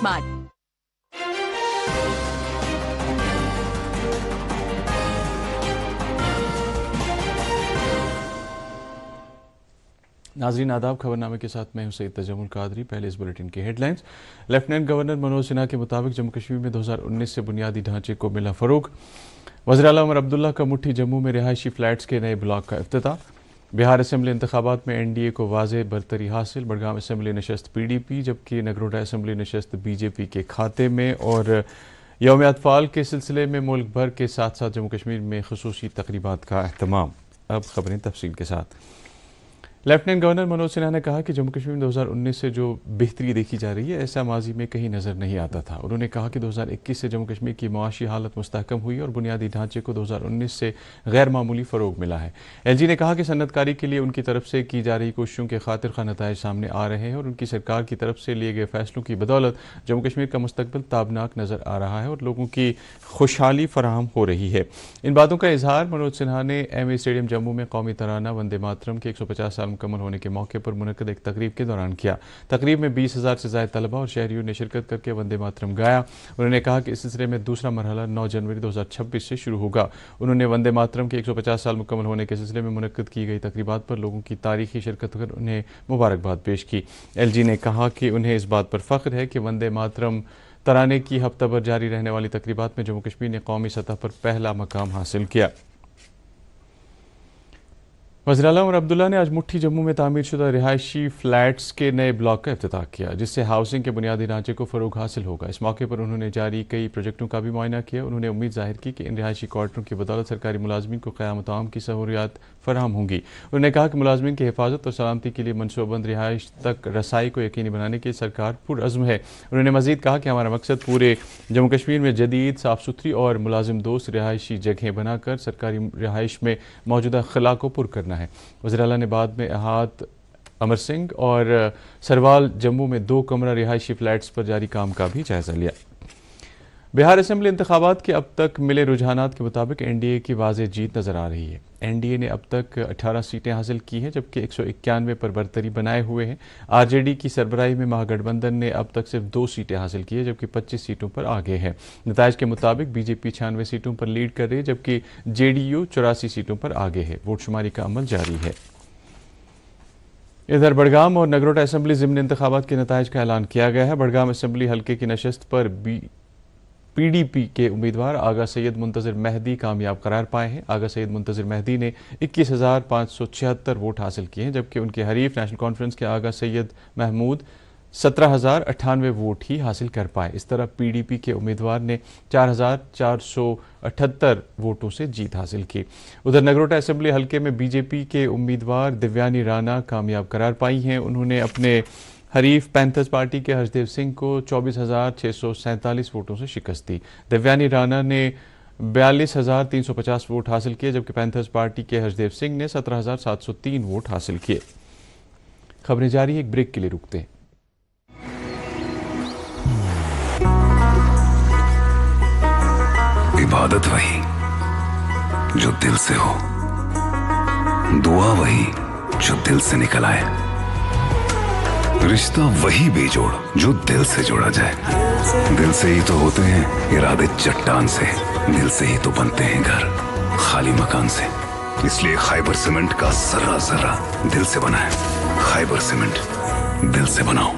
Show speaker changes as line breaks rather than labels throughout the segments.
Smart.
नाज़रीन आदाब, खबरनामे के साथ मैं हूं सईद तजम्मुल कादरी। पहले इस बुलेटिन की headlines. Lieutenant governor Manoj Sinha के मुताबिक जम्मू कश्मीर में 2019 से बुनियादी ढांचे को मिला फरोग। वज़ीर आला उमर अब्दुल्ला का मुट्ठी जम्मू में रिहायशी फ्लैट्स के नए ब्लॉक का इफ्तिताह। बिहार असम्बली इंतखाबात में एनडीए को वाज़ेह बरतरी हासिल। बड़गाम असम्बली नशस्त पीडीपी जबकि नगरोटा असम्बली नशस्त बीजेपी के खाते में। और यौम अतफाल के सिलसिले में मुल्क भर के साथ साथ जम्मू कश्मीर में खुसूसी तकरीबात का अहतमाम। अब खबरें तफसील के साथ। लेफ्टिनेंट गवर्नर मनोज सिन्हा ने कहा कि जम्मू कश्मीर में 2019 से जो बेहतरी देखी जा रही है ऐसा माजी में कहीं नज़र नहीं आता था। उन्होंने कहा कि 2021 से जम्मू कश्मीर की मुआशी हालत मुस्तहकम हुई और बुनियादी ढांचे को 2019 से गैर मामूली फ़रोग मिला है। एलजी ने कहा कि सन्नतकारी के लिए उनकी तरफ से की जा रही कोशिशों के खातिर खा नताइज सामने आ रहे हैं और उनकी सरकार की तरफ से लिए गए फैसलों की बदौलत जम्मू कश्मीर का मुस्तकबिल ताबनाक नज़र आ रहा है और लोगों की खुशहाली फराहम हो रही है। इन बातों का इजहार मनोज सिन्हा ने एमए स्टेडियम जम्मू में कौमी तराना वंदे मातरम के 150 साल मुकम्मल होने के मौके पर मुनक्कद एक तकरीब के दौरान किया। तकरीब में 20,000 से ज़ायद तलबा और शहरियों ने शिरकत करके वंदे मातरम गाया। उन्होंने कहा कि इस सिलसिले में दूसरा मरहला 9 जनवरी 2026 से शुरू होगा। उन्होंने वंदे मातरम के 150 साल मुकम्मल होने के सिलसिले में मुनक्कद की गई तकरीबात पर लोगों की तारीखी शिरकत कर उन्हें मुबारकबाद पेश की। एलजी ने कहा कि उन्हें इस बात पर फ़ख्र है कि वंदे मातरम तराने की हफ्ता भर जारी रहने वाली तकरीबात में जम्मू कश्मीर ने कौमी सतह पर पहला मकाम हासिल किया। वज़ीर आला उमर अब्दुल्ला ने आज मुट्ठी जम्मू में तामीर शुदा रिहायशी फ्लैट्स के नए ब्लॉक का इफ्तिताह किया जिससे हाउसिंग के बुनियादी ढांचे को फ़रोग हासिल होगा। इस मौके पर उन्होंने जारी कई प्रोजेक्टों का भी मुआयना किया। उन्होंने उम्मीद जाहिर की कि इन रिहायशी क्वार्टरों की बदौलत सरकारी मुलाजमीन को क़यामत आम की सहूलियात फराहम होंगी। उन्होंने कहा कि मुलाजमीन की हिफाजत और सलामती के लिए मनसूबाबंद रिहाइश तक रसाई को यकीनी बनाने की सरकार पुरअज़्म है। उन्होंने मज़ीद कहा कि हमारा मकसद पूरे जम्मू कश्मीर में जदीद, साफ़ सुथरी और मुलाजिम दोस्त रिहायशी जगहें बनाकर सरकारी रिहाइश में मौजूदा खला को पुर करना है। वज़ीर आला ने बाद में अहात अमर सिंह और सरवाल जम्मू में 2 कमरा रिहायशी फ्लैट्स पर जारी काम का भी जायज़ा लिया। बिहार असम्बली इंतखाबात के अब तक मिले रुझानात के मुताबिक एनडीए की वाज़ेह जीत नज़र आ रही है। एनडीए ने अब तक 18 सीटें हासिल की हैं जबकि 191 पर बरतरी बनाए हुए हैं। आरजेडी की सरबराही में महागठबंधन ने अब तक सिर्फ 2 सीटें हासिल की है जबकि 25 सीटों पर आगे है। नताइज के मुताबिक बीजेपी 96 सीटों पर लीड कर रही है जबकि जेडीयू 84 सीटों पर आगे है। वोट शुमारी का अमल जारी है। इधर बड़गाम और नगरोटा असम्बली ज़िमनी इंतखाबात के नताइज का ऐलान किया गया है। बड़गाम असम्बली हल्के की नशस्त पर पीडीपी के उम्मीदवार आगा सैयद मुंतज़िर मेहदी कामयाब करार पाए हैं। आगा सैयद मुंतज़िर मेहदी ने 21,576 वोट हासिल किए हैं जबकि उनके हरीफ नेशनल कॉन्फ्रेंस के आगा सैयद महमूद 17,098 वोट ही हासिल कर पाए। इस तरह पीडीपी के उम्मीदवार ने 4,478 वोटों से जीत हासिल की। उधर नगरोटा असम्बली हल्के में बीजेपी के उम्मीदवार दिव्यानी राणा कामयाब करार पाई हैं। उन्होंने अपने हरीफ पैंथर्स पार्टी के हर्षदेव सिंह को 24,647 वोटों से शिकस्त दी। दिव्यानी राणा ने 42,350 वोट हासिल किए जबकि पैंथर्स पार्टी के हर्षदेव सिंह ने 17,703 वोट हासिल किए। खबरें जारी, एक ब्रेक के लिए रुकते हैं।
इबादत वही जो दिल से हो, दुआ वही जो दिल से निकल आए, रिश्ता वही बेजोड़ जो दिल से जोड़ा जाए। दिल से ही तो होते हैं इरादे चट्टान से, दिल से ही तो बनते हैं घर खाली मकान से। इसलिए खैबर सीमेंट का जर्रा जर्रा दिल से बना है। खैबर सीमेंट, दिल से बनाओ।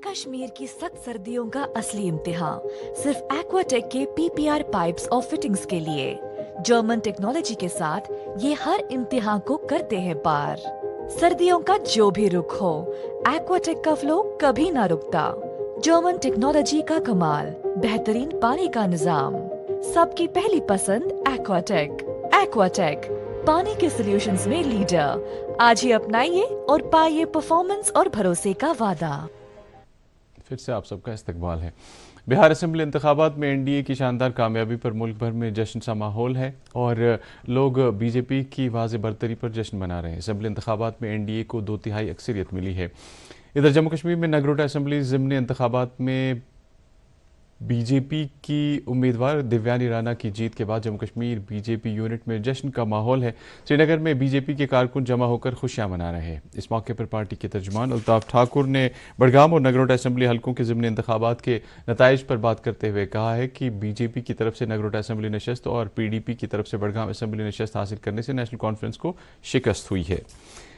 कश्मीर की सख्त सर्दियों का असली इम्तिहान सिर्फ एक्वाटेक के पीपीआर पाइप्स और फिटिंग्स के लिए। जर्मन टेक्नोलॉजी के साथ ये हर इम्तिहान को करते हैं पार। सर्दियों का जो भी रुख हो, एक्वाटेक का फ्लो कभी ना रुकता। जर्मन टेक्नोलॉजी का कमाल, बेहतरीन पानी का निजाम, सबकी पहली पसंद एक्वाटेक। एक्वाटेक पानी के सॉल्यूशंस में लीडर। आज ही अपनाइए और पाइए परफॉर्मेंस और भरोसे का वादा।
फिर से आप सबका इस्तकबाल है। बिहार असम्बली इंतखाबात में एनडीए की शानदार कामयाबी पर मुल्क भर में जश्न सा माहौल है और लोग बीजेपी की वाज़ेह बरतरी पर जश्न मना रहे हैं। असम्बली इंतखाबात में एनडीए को 2/3 अक्सरियत मिली है। इधर जम्मू कश्मीर में नगरोटा असम्बली ज़िमनी इंतखाबात में بی جے پی کی امیدوار دیویانی رانا کی جیت کے بعد جموں کشمیر بی جے پی یونٹ میں جشن کا ماحول ہے۔ سری نگر میں بی جے پی کے کارکن جمع ہو کر خوشیاں منا رہے ہیں۔ اس موقع پر پارٹی کے ترجمان الطاف ٹھاکر نے بڑگام اور نگروٹا اسمبلی حلقوں کے ضمنی انتخابات کے نتائج پر بات کرتے ہوئے کہا ہے کہ بی جے پی کی طرف سے نگروٹا اسمبلی نشست اور پی ڈی پی کی طرف سے بڑگام اسمبلی نشست حاصل کرنے سے نیشنل کانفرنس کو شکست ہوئی ہے۔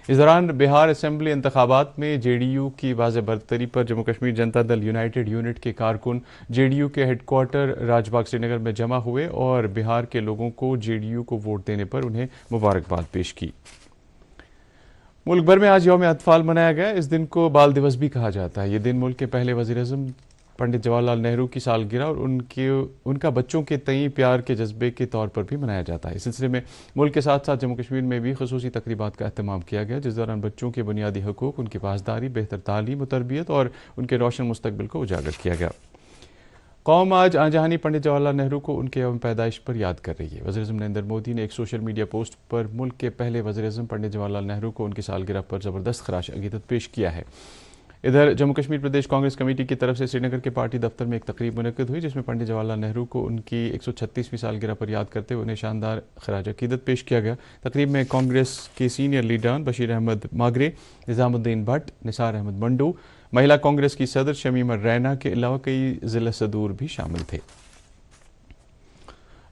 اس دوران بہار اسمبلی انتخابات میں جے ڈی یو کی واضح برتری پر جموں کشمیر جنتا دل یونائیٹڈ یونٹ کے کارکن جے ڈی یو کے ہیڈ کوارٹر راج باغ سری نگر میں جمع ہوئے اور بہار کے لوگوں کو جے ڈی یو کو ووٹ دینے پر انہیں مبارکباد پیش کی۔ ملک بھر میں آج یوم اطفال منایا گیا۔ اس دن کو بال دیوس بھی کہا جاتا ہے۔ یہ دن ملک کے پہلے وزیر اعظم پنڈت جواہر لال نہرو کی سالگرہ اور ان کا بچوں کے تئیں پیار کے جذبے کے طور پر بھی منایا جاتا ہے۔ اس سلسلے میں ملک کے ساتھ ساتھ جموں کشمیر میں بھی خصوصی تقریبات کا اہتمام کیا گیا، جس دوران بچوں کے بنیادی حقوق، ان کی پاسداری، بہتر تعلیم و تربیت اور ان کے روشن مستقبل کو اجاگر کیا گیا۔ قوم آج آن جہانی پنڈت جواہر لال نہرو کو ان کے یوم پیدائش پر یاد کر رہی ہے۔ وزیر اعظم نریندر مودی نے ایک سوشل میڈیا پوسٹ پر ملک کے پہلے وزیر اعظم پنڈت جواہر لال نہرو کو ان کی سالگرہ پر زبردست خراج عقیدت پیش کیا ہے۔ ادھر جموں کشمیر پردیش کانگریس کمیٹی کی طرف سے سری نگر کے پارٹی دفتر میں ایک تقریب منعقد ہوئی، جس میں پنڈت جواہر لال نہرو کو ان کی 136ویں سالگرہ پر یاد کرتے ہوئے انہیں شاندار خراج عقیدت پیش کیا گیا۔ تقریب میں کانگریس کے سینئر لیڈران بشیر احمد ماگرے، نظام الدین بھٹ، نثار احمد منڈو، مہیلا کانگریس کی صدر شمیمہ رینا کے علاوہ کئی ضلع صدور بھی شامل تھے۔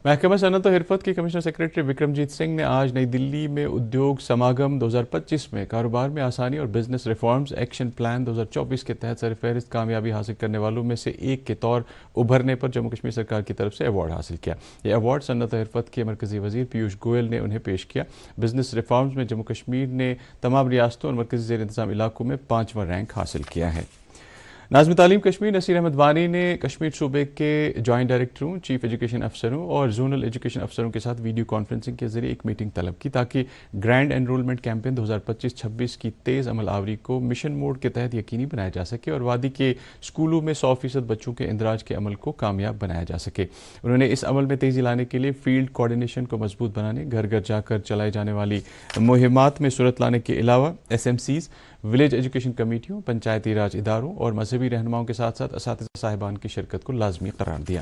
محکمہ صنعت و حرفت کے کمشنر سیکرٹری وکرمجیت سنگھ نے آج نئی دلی میں ادیوگ سماگم 2025 میں کاروبار میں آسانی اور بزنس ریفارمز ایکشن پلان 2024 کے تحت سرفہرست کامیابی حاصل کرنے والوں میں سے ایک کے طور ابھرنے پر جموں کشمیر سرکار کی طرف سے ایوارڈ حاصل کیا۔ یہ ایوارڈ صنعت و حرفت کے مرکزی وزیر پیوش گوئل نے انہیں پیش کیا۔ بزنس ریفارمز میں جموں کشمیر نے تمام ریاستوں اور مرکزی زیر انتظام علاقوں میں 5واں رینک حاصل کیا ہے۔ ناظم تعلیم کشمیر نصیر احمد وانی نے کشمیر صوبے کے جوائنٹ ڈائریکٹروں، چیف ایجوکیشن افسروں اور زونل ایجوکیشن افسروں کے ساتھ ویڈیو کانفرنسنگ کے ذریعے ایک میٹنگ طلب کی تاکہ گرینڈ انرولمنٹ کیمپین 2025-26 کی تیز عمل آوری کو مشن موڈ کے تحت یقینی بنایا جا سکے اور وادی کے اسکولوں میں 100% بچوں کے اندراج کے عمل کو کامیاب بنایا جا سکے۔ انہوں نے اس عمل میں تیزی لانے کے لیے فیلڈ کوارڈینیشن کو مضبوط بنانے، گھر گھر جا کر چلائی جانے والی مہمات میں صورت لانے کے علاوہ S M Cs, village education کمیٹیوں، پنچایتی راج اداروں اور مذہبی رہنماؤں کے ساتھ ساتھ اساتذہ صاحبان کی شرکت کو لازمی قرار دیا۔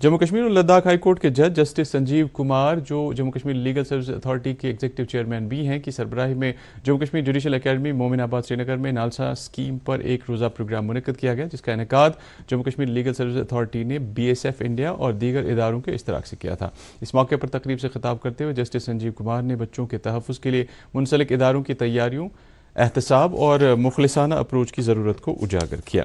جموں کشمیر اور لداخ ہائی کورٹ کے جج جسٹس سنجیو کمار، جو Jammu Kashmir legal service authority کے ایگزیکٹو چیئرمین بھی ہیں، کی سربراہی میں جموں کشمیر جوڈیشل اکیڈمی مومن آباد سری نگر میں نالسا اسکیم پر ایک روزہ پروگرام منعقد کیا گیا، جس کا انعقاد Jammu Kashmir legal service authority نے بی ایس ایف انڈیا اور دیگر اداروں کے اشتراک سے کیا تھا۔ اس موقع پر تقریب سے خطاب کرتے ہوئے جسٹس سنجیو کمار نے بچوں کے تحفظ کے لیے منسلک اداروں کی تیاریوں، احتساب اور مخلصانہ اپروچ کی ضرورت کو اجاگر کیا۔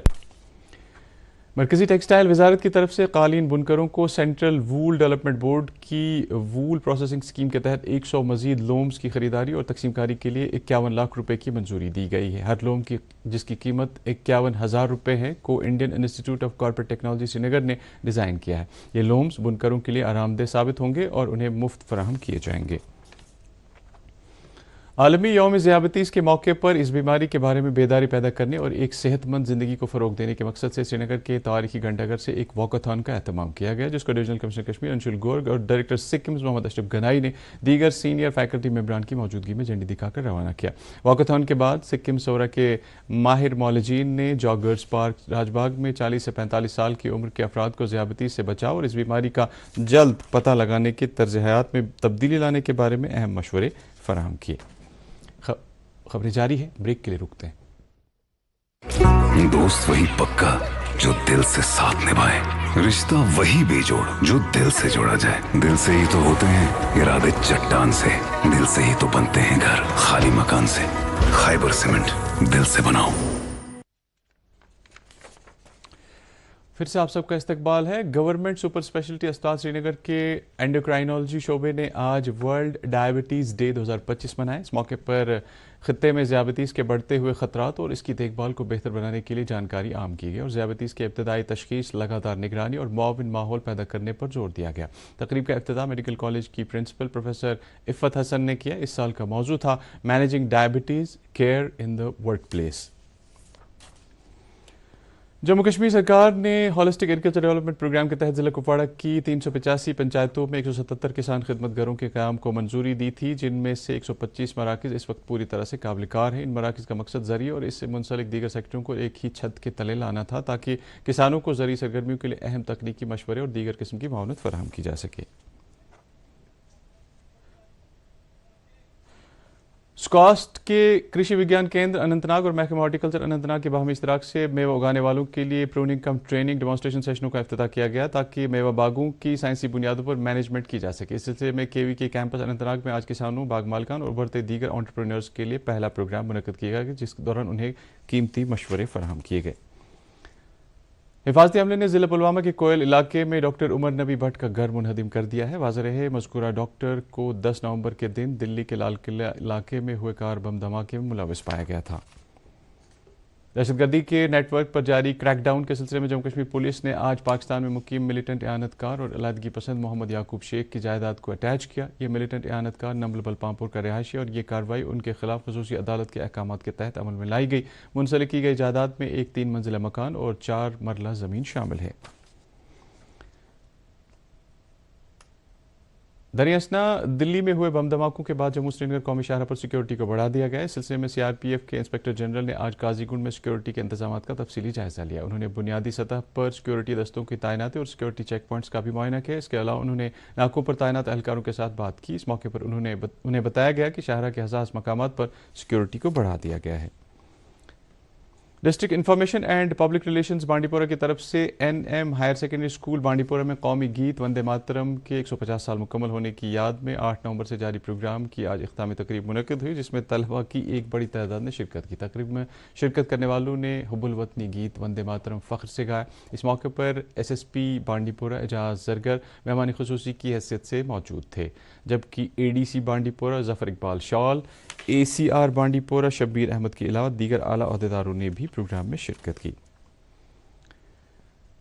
مرکزی ٹیکسٹائل وزارت کی طرف سے قالین بنکروں کو سینٹرل وول ڈیولپمنٹ بورڈ کی وول پروسیسنگ اسکیم کے تحت 100 مزید لومز کی خریداری اور تقسیم کاری کے لیے 51 لاکھ روپے کی منظوری دی گئی ہے۔ ہر لوم کی جس کی قیمت 51,000 روپے ہے کو Indian institute of corporate technology Srinagar نے ڈیزائن کیا ہے۔ یہ لومز بنکروں کے لیے آرام دہ ثابت ہوں گے اور انہیں مفت فراہم کیے جائیں گے۔ عالمی یوم ذیابیطس کے موقع پر اس بیماری کے بارے میں بیداری پیدا کرنے اور ایک صحت مند زندگی کو فروغ دینے کے مقصد سے سری نگر کے تاریخی گھنٹہ گھر سے ایک واکاتھون کا اہتمام کیا گیا، جس کو ڈویژنل کمشنر کشمیر انشول گورگ اور ڈائریکٹر سکمز محمد اشرف گنائی نے دیگر سینئر فیکلٹی ممبران کی موجودگی میں جھنڈی دکھا کر روانہ کیا۔ واکاتھون کے بعد سکم سورا کے ماہر معالجین نے جاگرز پارک راج باغ میں 40 سے 45 سال کی عمر کے افراد کو ذیابیطس سے بچاؤ اور اس بیماری کا جلد پتہ لگانے کے طرز حیات میں تبدیلی لانے کے بارے میں اہم مشورے فراہم کیے۔ خبریں جاری ہیں، بریک کے لیے رکتے ہیں۔
دوست وہی پکا جو دل سے ساتھ نبھائے، رشتہ وہی بے جوڑ جو دل سے جوڑا جائے۔ دل سے ہی تو ہوتے ہیں ارادے چٹان سے، دل سے ہی تو بنتے ہیں گھر خالی مکان سے۔ خیبر سیمنٹ، دل سے بناؤ۔
پھر سے آپ سب کا استقبال ہے۔ گورنمنٹ سپر اسپیشلٹی اسپتال سری نگر کے اینڈوکرائنالوجی شعبے نے آج ورلڈ ڈائبٹیز ڈے 2025 منایا۔ اس موقع پر خطے میں ذیابیطس کے بڑھتے ہوئے خطرات اور اس کی دیکھ بھال کو بہتر بنانے کے لیے جانکاری عام کی گئی اور ذیابیطس کے ابتدائی تشخیص، لگاتار نگرانی اور معاون ماحول پیدا کرنے پر زور دیا گیا۔ تقریب کا افتتاح میڈیکل کالج کی پرنسپل پروفیسر عفت حسن نے کیا۔ اس سال کا موضوع تھا managing diabetes care in the work place. Jammu Kashmir सरकार ने हॉलिस्टिक एग्रीकल्चर डेवलपमेंट प्रोग्राम के तहत ज़िला कुपवाड़ा की 385 पंचायतों में 177 किसान खिदमत घरों के क़याम को मंजूरी दी थी, जिनमें से 125 मराकज़ इस वक्त पूरी तरह से काबिल कार हैं। इन मराकज़ का मकसद ज़रिए और इससे मुंसलिक दीगर सेक्टरों को एक ही छत के तले लाना था, ताकि किसानों को ज़रिए सरगर्मियों के लिए अहम तकनीकी मशवरे और दीगर किस्म की मावनत फराहम की जा सके। स्कॉस्ट के कृषि विज्ञान केंद्र अनंतनाग और महकमा हॉर्टिकल्चर अनंतनाग के बाहमी इश्तराक से मेवा उगाने वालों के लिए प्रूनिंग कम ट्रेनिंग डेमोन्स्ट्रेशन सेशनों का इफ्तिताह किया गया, ताकि मेवा बागों की साइंसी बुनियादों पर मैनेजमेंट की जा सके। इस सिलसिले में केवी के कैंपस अनंतनाग में आज किसानों, बाग मालिकान और उभरते दीगर एंटरप्रेन्योर्स के लिए पहला प्रोग्राम मुनक्किद किया गया, जिस दौरान उन्हें कीमती मशवरे फराहम किए गए। हिफाजती अमले ने ज़िला पुलवामा के कोयल इलाके में डॉक्टर उमर नबी भट्ट का घर मुनहदिम कर दिया है। वाज़ेह रहे मज़कूरा डॉक्टर को 10 नवंबर के दिन दिल्ली के लाल किला इलाके में हुए कार बम धमाके में मुलविस पाया गया था। दहशतगर्दी के नेटवर्क पर जारी क्रैकडाउन के सिलसिले में जम्मू कश्मीर पुलिस ने आज पाकिस्तान में मुकीम मिलिटेंट एआनतकार और अलहदगी पसंद मोहम्मद याकूब शेख की जायदाद को अटैच किया। ये मिलिटेंट एआनतकार नम्बल बलपामपुर का रिहायशी और ये कार्रवाई उनके खिलाफ खसूसी अदालत के अहकामात के तहत अमल में लाई गई। मुंसलिक की गई जायदाद में एक 3 मंजिला मकान और 4 मरला ज़मीन शामिल है। दरियासना दिल्ली में हुए बम धमाकों के बाद जम्मू श्रीनगर कौमी शाहराह पर सिक्योरिटी को बढ़ा दिया गया है। इस सिलसिले में सीआरपीएफ के इंस्पेक्टर जनरल ने आज काजीगुंड में सिक्योरिटी के इंतजाम का तफसीली जायजा लिया। उन्होंने बुनियादी सतह पर सिक्योरिटी दस्तों की तैनाती और सिक्योरिटी चेक पॉइंट्स का भी मुआयना किया। इसके अलावा उन्होंने नाकों पर तैनात एहलकारों के साथ बात की। इस मौके पर उन्हें बताया गया कि शाहराह के हसास मकामात पर सिक्योरिटी को बढ़ा दिया गया है। District information and public relations Bandipora की तरफ से NM higher secondary school Bandipora में कौमी गीत वंदे मातरम के 150 साल मुकम्मल होने की याद में 8 नवंबर से जारी प्रोग्राम की आज इख्तितामी तकरीब मुनक्किद हुई, जिसमें तलबा की एक बड़ी तादाद ने शिरकत की। तकरीब में शिरकत करने वालों ने हुब्बुल वतनी गीत वंदे मातरम फ़ख्र से गाया। इस मौके पर एसएसपी बांडीपोरा एजाज जरगर मेहमान खुसूसी की हैसियत से मौजूद थे, जबकि एडीसी बांडीपोरा जफर इकबाल शॉल, एसीआर बांडीपोरा शब्बीर अहमद के अलावा दीगर आला अहदेदारों ने भी प्रोग्राम में शिरकत की।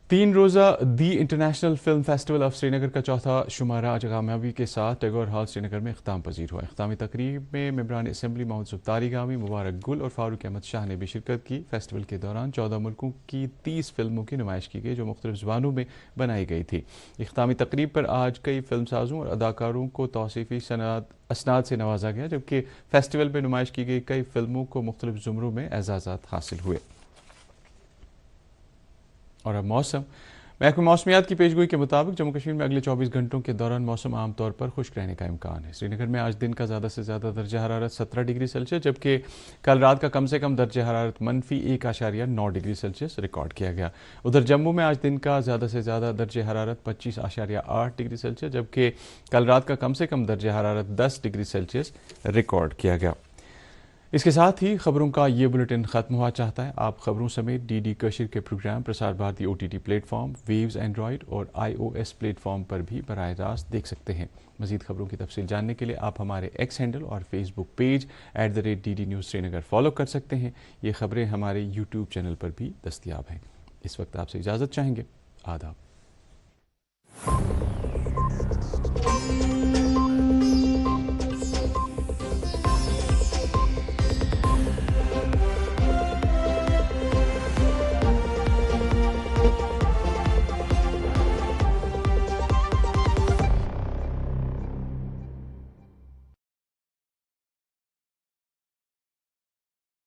3 रोज़ा the international film festival of Srinagar का चौथा शुमारा आज कामयाबी के साथ टैगोर हॉल श्रीनगर में इख्तिताम पजीर हुआ। इख्तितामी तकरीब में मेंबरान असम्बली मोहम्मद ज़ुफ़्तारी गामी, मुबारक गुल और फारूक अहमद शाह ने भी शिरकत की। फेस्टिवल के दौरान 14 मुल्कों की 30 फिल्मों की नुमाइश की गई, जो मुख्तलिफ ज़ुबानों में बनाई गई थी। इख्तितामी तकरीब पर आज कई फिल्मसाजों और अदाकारों को तौसीफ़ी असनाद से नवाजा गया, जबकि फेस्टिवल में नुमाइश की गई कई फिल्मों को मुख्तलिफ ज़ुमरों में एजाज़ात हासिल हुए। और अब मौसम। महकमा मौसमियात की पेशगोई के मुताबिक जम्मू कश्मीर में अगले 24 घंटों के दौरान मौसम आमतौर पर खुश्क रहने का इम्कान है। श्रीनगर में आज दिन का ज़्यादा से ज़्यादा दर्जा हरारत 17 डिग्री सेल्सियस, जबकि कल रात का कम से कम दर्जा हरारत -1.9 डिग्री सेल्सियस रिकॉर्ड किया गया। उधर जम्मू में आज दिन का ज़्यादा से ज़्यादा दर्जा हरारत 25.8 डिग्री सेल्सियस, जबकि कल रात का कम से कम दर्जा हरारत 10 डिग्री सेल्सियस रिकॉर्ड किया गया। इसके साथ ही खबरों का ये बुलेटिन ख़त्म हुआ चाहता है। आप खबरों समेत डीडी कशीर के programme Prasar Bharati OTT platform, Waves Android और iOS प्लेटफॉर्म पर भी बराह रास्त देख सकते हैं। मज़ीद खबरों की तफसील जानने के लिए आप हमारे एक्स हैंडल और Facebook page @DD news Srinagar follow कर सकते हैं। ये खबरें हमारे यूट्यूब चैनल पर भी दस्तयाब हैं। इस वक्त आपसे इजाज़त चाहेंगे। आदाब।